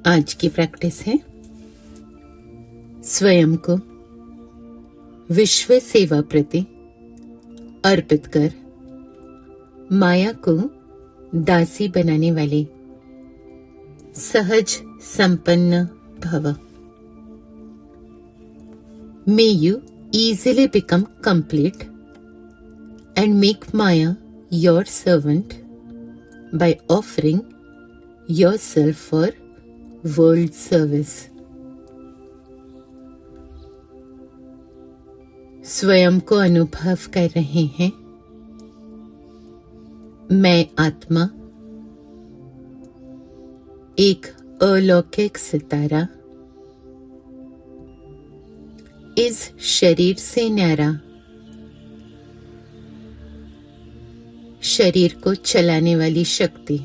आज की प्रैक्टिस है स्वयं को विश्व सेवा प्रति अर्पित कर माया को दासी बनाने वाले सहज संपन्न भव। May you easily become complete and make Maya your servant by offering yourself for world service. स्वयं को अनुभव कर रहे हैं मैं आत्मा एक अलौकिक सितारा इस शरीर से न्यारा शरीर को चलाने वाली शक्ति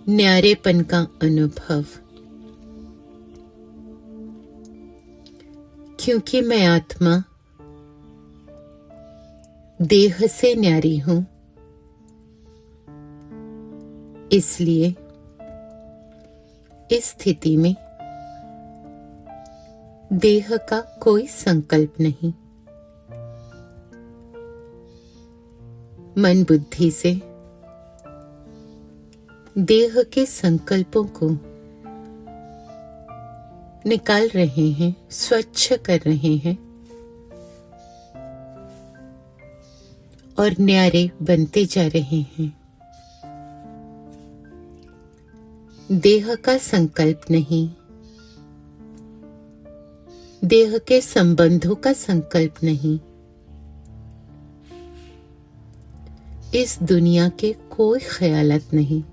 न्यारेपन का अनुभव। क्योंकि मैं आत्मा देह से न्यारी हूं, इसलिए इस स्थिति में देह का कोई संकल्प नहीं। मन बुद्धि से देह के संकल्पों को निकाल रहे हैं, स्वच्छ कर रहे हैं और न्यारे बनते जा रहे हैं। देह का संकल्प नहीं, देह के संबंधों का संकल्प नहीं, इस दुनिया के कोई ख्यालात नहीं।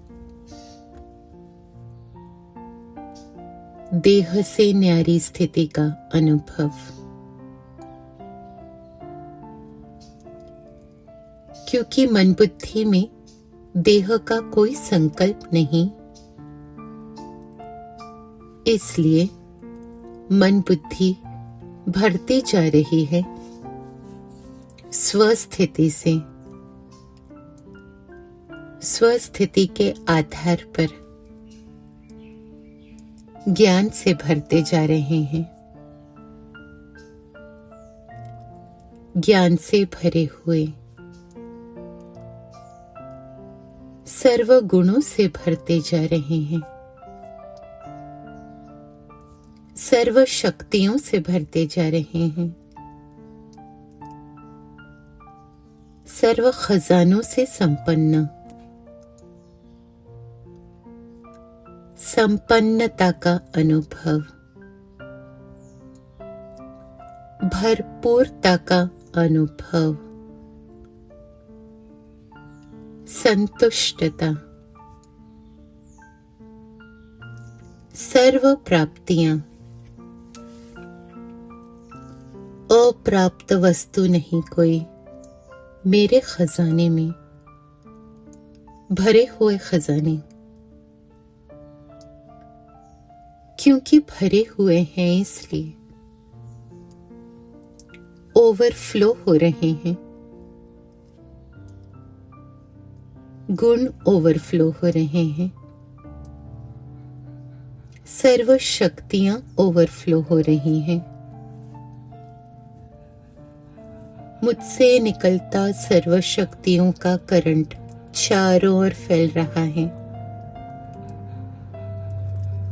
देह से न्यारी स्थिति का अनुभव। क्योंकि मन बुद्धि में देह का कोई संकल्प नहीं, इसलिए मन बुद्धि भरती जा रही है स्वस्थिति से। स्वस्थिति के आधार पर ज्ञान से भरते जा रहे हैं। ज्ञान से भरे हुए सर्व गुणों से भरते जा रहे हैं। सर्व शक्तियों से भरते जा रहे हैं। सर्व खजानों से संपन्न संपन्नता का अनुभव, भरपूरता का अनुभव, संतुष्टता, सर्व प्राप्तियां, अप्राप्त वस्तु नहीं कोई मेरे खजाने में, भरे हुए खजाने। क्योंकि भरे हुए हैं इसलिए ओवरफ्लो हो रहे हैं। गुण ओवरफ्लो हो रहे हैं। सर्व शक्तियां ओवरफ्लो हो रही हैं। मुझसे निकलता सर्व शक्तियों का करंट चारों ओर फैल रहा है,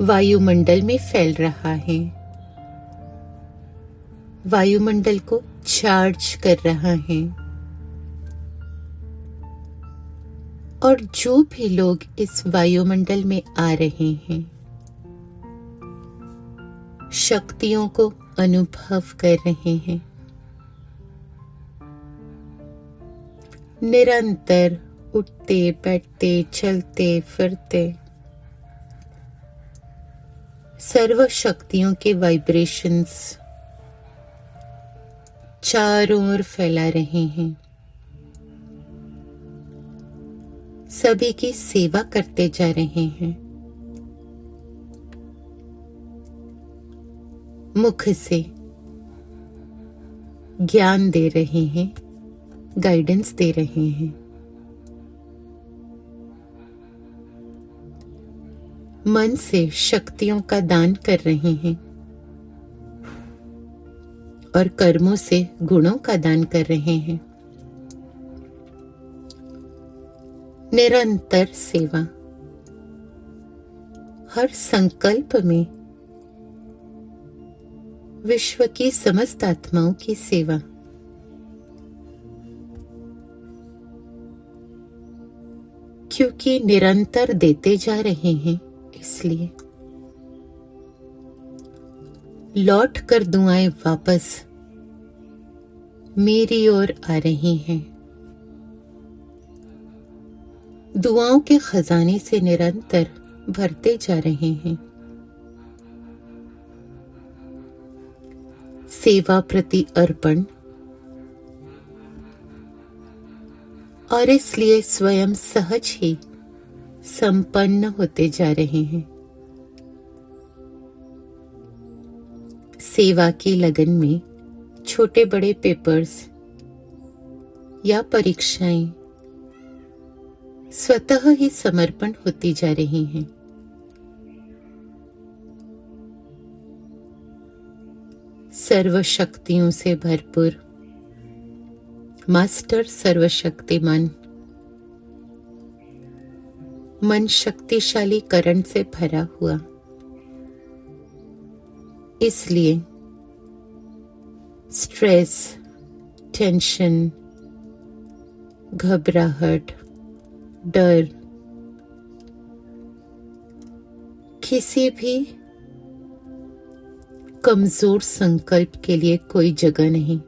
वायुमंडल में फैल रहा है, वायुमंडल को चार्ज कर रहा है। और जो भी लोग इस वायुमंडल में आ रहे हैं शक्तियों को अनुभव कर रहे हैं। निरंतर उठते बैठते चलते फिरते सर्व शक्तियों के वाइब्रेशंस चारों ओर फैला रहे हैं। सभी की सेवा करते जा रहे हैं। मुख से ज्ञान दे रहे हैं, गाइडेंस दे रहे हैं। मन से शक्तियों का दान कर रहे हैं और कर्मों से गुणों का दान कर रहे हैं। निरंतर सेवा, हर संकल्प में विश्व की समस्त आत्माओं की सेवा। क्योंकि निरंतर देते जा रहे हैं, इसलिए लौट कर दुआएं वापस मेरी ओर आ रही हैं। दुआओं के खजाने से निरंतर भरते जा रहे हैं। सेवा प्रति अर्पण, और इसलिए स्वयं सहज ही संपन्न होते जा रहे हैं। सेवा की लगन में छोटे बड़े पेपर्स या परीक्षाएं स्वतः ही समर्पण होती जा रही हैं। सर्व शक्तियों से भरपूर मास्टर सर्वशक्तिमान मन शक्तिशाली करंट से भरा हुआ, इसलिए स्ट्रेस, टेंशन, घबराहट, डर, किसी भी कमजोर संकल्प के लिए कोई जगह नहीं।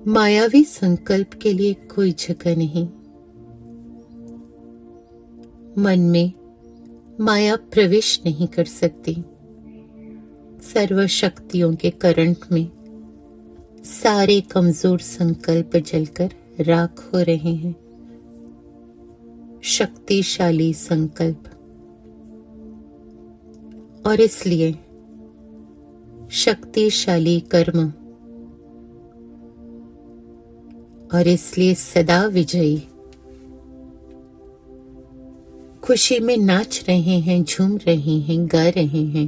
मायावी संकल्प के लिए कोई जगह नहीं। मन में माया प्रवेश नहीं कर सकती। सर्व शक्तियों के करंट में सारे कमजोर संकल्प जलकर राख हो रहे हैं। शक्तिशाली संकल्प, और इसलिए शक्तिशाली कर्म, और इसलिए सदा विजयी। खुशी में नाच रहे हैं, झूम रहे हैं, गा रहे हैं।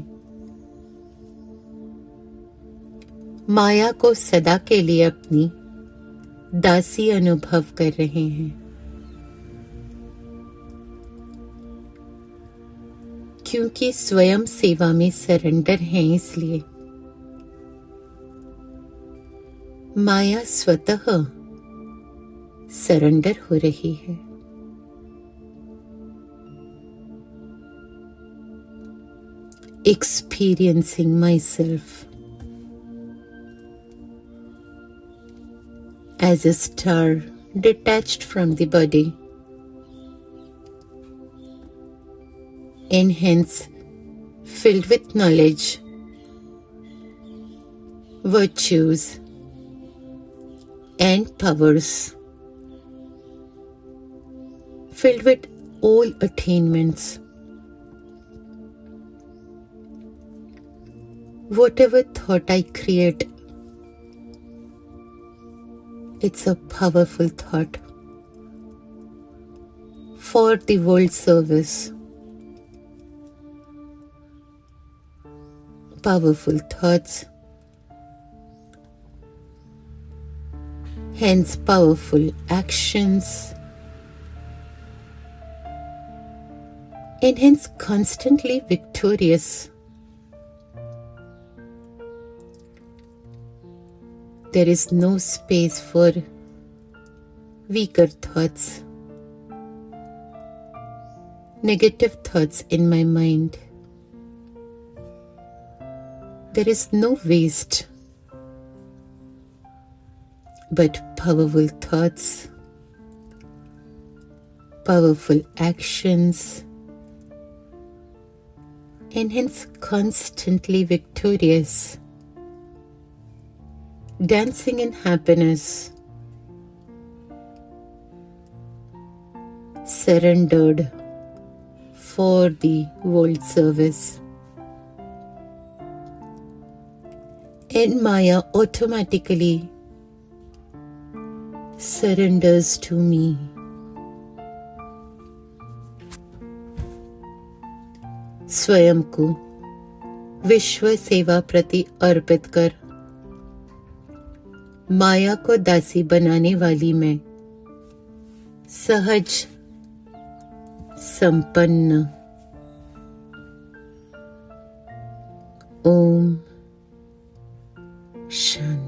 माया को सदा के लिए अपनी दासी अनुभव कर रहे हैं। क्योंकि स्वयं सेवा में सरेंडर हैं, इसलिए माया स्वतः सरेंडर हो रही है। Experiencing myself as a star detached from the body, and hence filled with knowledge, virtues, and powers, filled with all attainments. Whatever thought I create, it's a powerful thought for the world service. Powerful thoughts, hence powerful actions, and hence constantly victorious. There is no space for weaker thoughts, negative thoughts in my mind. There is no waste, but powerful thoughts, powerful actions, and hence constantly victorious. Dancing in happiness, surrendered for the world service. And Maya automatically surrenders to me. स्वयं को विश्व सेवा प्रति अर्पित कर माया को दासी बनाने वाली मैं सहज संपन्न। ओम शांति।